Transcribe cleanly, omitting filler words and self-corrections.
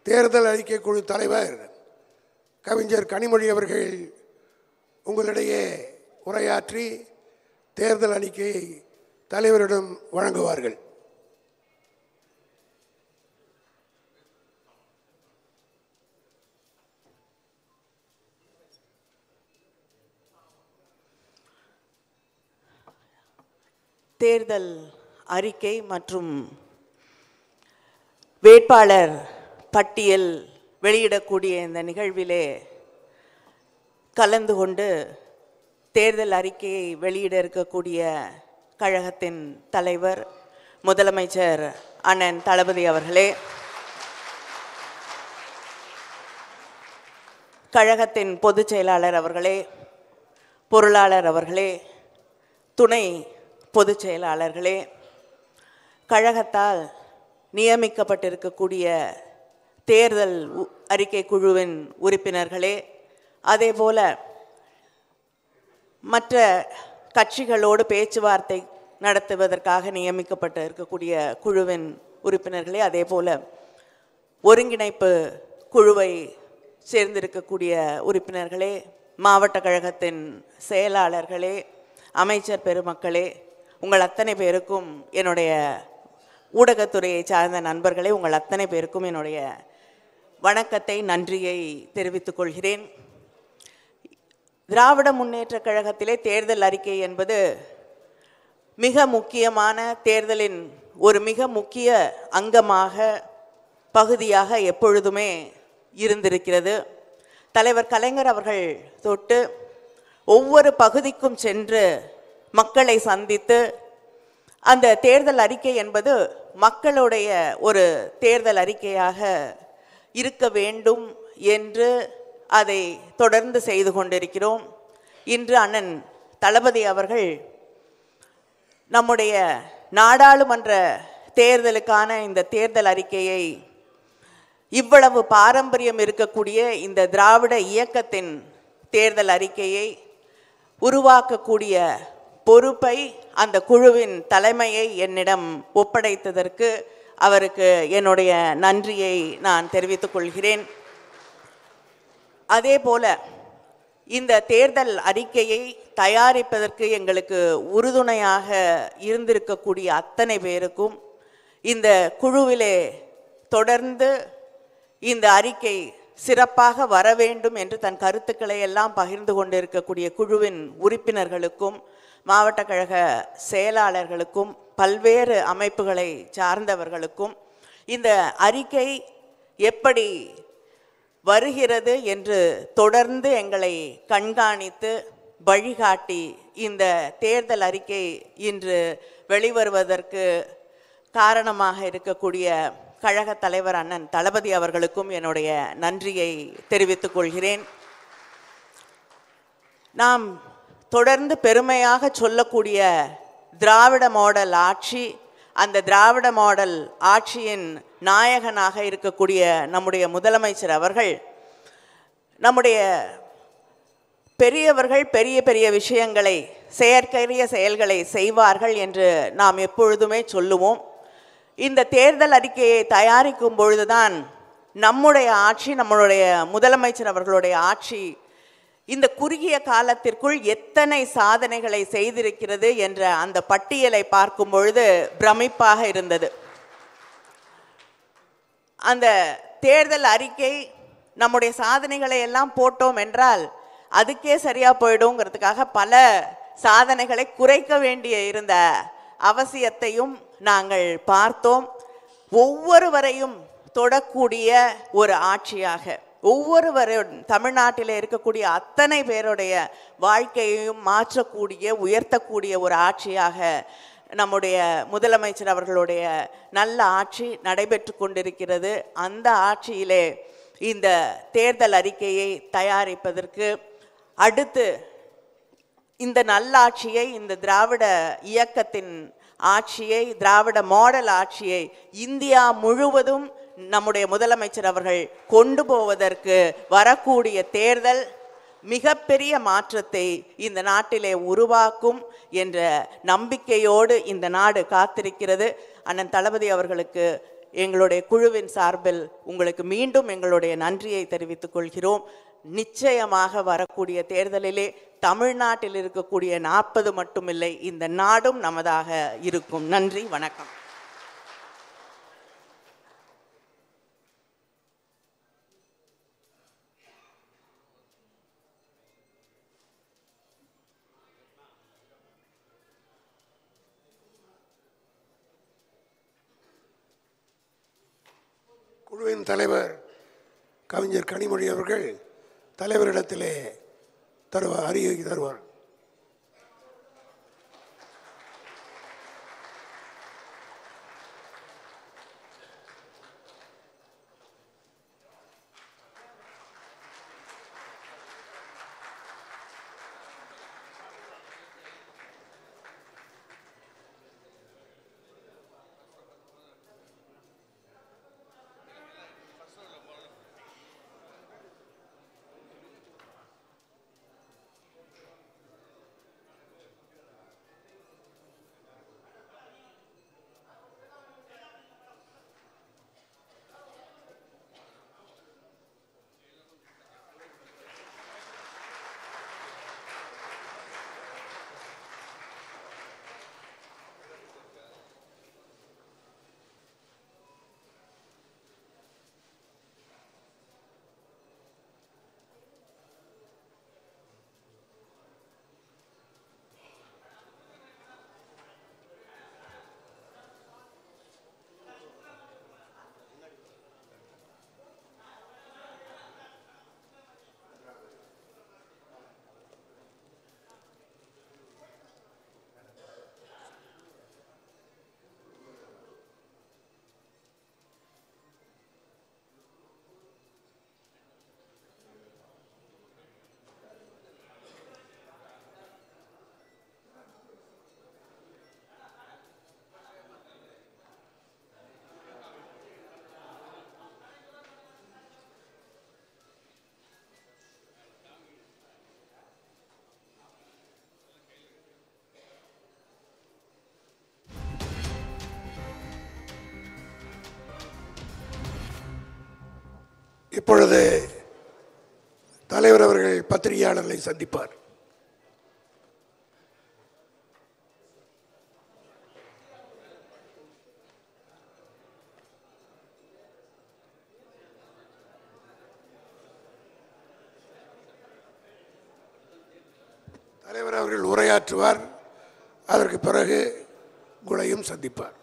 தேர்தல் அறிக்கை குழு தலைவர் கவிஞர் கனிமொழி அவர்கள் உங்களிடையே உரையாற்றி தேர்தல் அறிக்கையை தலைவரிடம் வழங்குவார்கள். தேர்தல் அறிக்கை மற்றும் வேட்பாளர் பட்டியல் வெளியிடக்கூடிய இந்த நிகழ்விலே கலந்து கொண்டு தேர்தல் அறிக்கையை வெளியிட இருக்கக்கூடிய கழகத்தின் தலைவர் முதலமைச்சர் அண்ணன் தளபதி அவர்களே, கழகத்தின் பொதுச் செயலாளர் அவர்களே, பொருளாளர் அவர்களே, துணை பொதுச் செயலாளர்களே, கழகத்தால் நியமிக்கப்பட்டிருக்கக்கூடிய தேர்தல் அறிக்கை குழுவின் உறுப்பினர்களே, அதேபோல மற்ற கட்சிகளோடு பேச்சுவார்த்தை நடத்துவதற்காக நியமிக்கப்பட்டு இருக்கக்கூடிய குழுவின் உறுப்பினர்களே, அதேபோல ஒருங்கிணைப்பு குழுவை சேர்ந்திருக்கக்கூடிய உறுப்பினர்களே, மாவட்ட கழகத்தின் செயலாளர்களே, அமைச்சர் பெருமக்களே, உங்கள் அத்தனை பேருக்கும் என்னுடைய ஊடகத்துறையை சார்ந்த நண்பர்களே, உங்கள் அத்தனை பேருக்கும் என்னுடைய வணக்கத்தை, நன்றியை தெரிவித்துக் கொள்கிறேன். திராவிட முன்னேற்ற கழகத்திலே தேர்தல் அறிக்கை என்பது மிக முக்கியமான தேர்தலின் ஒரு மிக முக்கிய அங்கமாக பகுதியாக எப்பொழுதுமே இருந்திருக்கிறது. தலைவர் கலைஞர் அவர்கள் தொட்டு ஒவ்வொரு பகுதிக்கும் சென்று மக்களை சந்தித்து அந்த தேர்தல் அறிக்கை என்பது மக்களுடைய ஒரு தேர்தல் அறிக்கையாக இருக்க வேண்டும் என்று அதை தொடர்ந்து செய்து கொண்டிருக்கிறோம். இன்று அண்ணன் தளபதி அவர்கள் நம்முடைய நாடாளுமன்ற தேர்தலுக்கான இந்த தேர்தல் அறிக்கையை இவ்வளவு பாரம்பரியம் இருக்கக்கூடிய இந்த திராவிட இயக்கத்தின் தேர்தல் அறிக்கையை உருவாக்கக்கூடிய பொறுப்பை, அந்த குழுவின் தலைமையை என்னிடம் ஒப்படைத்ததற்கு அவருக்கு என்னுடைய நன்றியை நான் தெரிவித்துக் கொள்கிறேன். அதே போல இந்த தேர்தல் அறிக்கையை தயாரிப்பதற்கு எங்களுக்கு உறுதுணையாக இருந்திருக்கக்கூடிய அத்தனை பேருக்கும், இந்த குழுவிலே தொடர்ந்து இந்த அறிக்கை சிறப்பாக வர வேண்டும் என்று தன் கருத்துக்களை எல்லாம் பகிர்ந்து கொண்டிருக்கக்கூடிய குழுவின் உறுப்பினர்களுக்கும், மாவட்ட கழக செயலாளர்களுக்கும், பல்வேறு அமைப்புகளை சார்ந்தவர்களுக்கும் இந்த அறிக்கை எப்படி வருகிறது என்று தொடர்ந்து எங்களை கண்காணித்து வழிகாட்டி இந்த தேர்தல் அறிக்கை இன்று வெளிவருவதற்கு காரணமாக இருக்கக்கூடிய கழக தலைவர் அண்ணன் தளபதி அவர்களுக்கும் என்னுடைய நன்றியை தெரிவித்துக் கொள்கிறேன். நாம் தொடர்ந்து பெருமையாக சொல்லக்கூடிய திராவிட மாடல் ஆட்சி, அந்த திராவிட மாடல் ஆட்சியின் நாயகனாக இருக்கக்கூடிய நம்முடைய முதலமைச்சர் அவர்கள், நம்முடைய பெரியவர்கள் பெரிய பெரிய விஷயங்களை, செயற்கரிய செயல்களை செய்வார்கள் என்று நாம் எப்பொழுதுமே சொல்லுவோம். இந்த தேர்தல் அறிக்கையை தயாரிக்கும் பொழுதுதான் நம்முடைய ஆட்சி, நம்மளுடைய முதலமைச்சர் அவர்களுடைய ஆட்சி இந்த குறுகிய காலத்திற்குள் எத்தனை சாதனைகளை செய்திருக்கிறது என்ற அந்த பட்டியலை பார்க்கும் பொழுது பிரமிப்பாக இருந்தது. அந்த தேர்தல் அறிக்கை நம்முடைய சாதனைகளை எல்லாம் போட்டோம் என்றால் அதுக்கே சரியா போயிடுங்கிறதுக்காக பல சாதனைகளை குறைக்க வேண்டிய இருந்த அவசியத்தையும் நாங்கள் பார்த்தோம். ஒவ்வொருவரையும் தொடக்கூடிய ஒரு ஆட்சியாக, ஒவ்வொருவரும் தமிழ்நாட்டில் இருக்கக்கூடிய அத்தனை பேருடைய வாழ்க்கையையும் மாற்றக்கூடிய, உயர்த்தக்கூடிய ஒரு ஆட்சியாக நம்முடைய முதலமைச்சர் அவர்களுடைய நல்ல ஆட்சி நடைபெற்று கொண்டிருக்கிறது. அந்த ஆட்சியிலே இந்த தேர்தல் அறிக்கையை தயாரிப்பதற்கு அடுத்து இந்த நல்லாட்சியை, இந்த திராவிட இயக்கத்தின் ஆட்சியை, திராவிட மாடல் ஆட்சியை இந்தியா முழுவதும் நம்முடைய முதலமைச்சர் அவர்கள் கொண்டு போவதற்கு வரக்கூடிய தேர்தல் மிகப்பெரிய மாற்றத்தை இந்த நாட்டிலே உருவாக்கும் என்ற நம்பிக்கையோடு இந்த நாடு காத்திருக்கிறது. அண்ணன் தளபதி அவர்களுக்கு எங்களுடைய குழுவின் சார்பில் உங்களுக்கு மீண்டும் எங்களுடைய நன்றியை தெரிவித்துக் கொள்கிறோம். நிச்சயமாக வரக்கூடிய தேர்தலிலே தமிழ்நாட்டில் இருக்கக்கூடிய 40 மட்டுமில்லை, இந்த நாடும் நமதாக இருக்கும். நன்றி, வணக்கம். குழுவின் தலைவர் கவிஞர் கனிமொழி அவர்கள் தலைவரிடத்திலே அறிக்கை தருவார். இப்பொழுது தலைவர் அவர்கள் பத்திரிகையாளர்களை சந்திப்பார். தலைவர் அவர்கள் உரையாற்றுவார். அதற்கு பிறகு உங்களையும் சந்திப்பார்.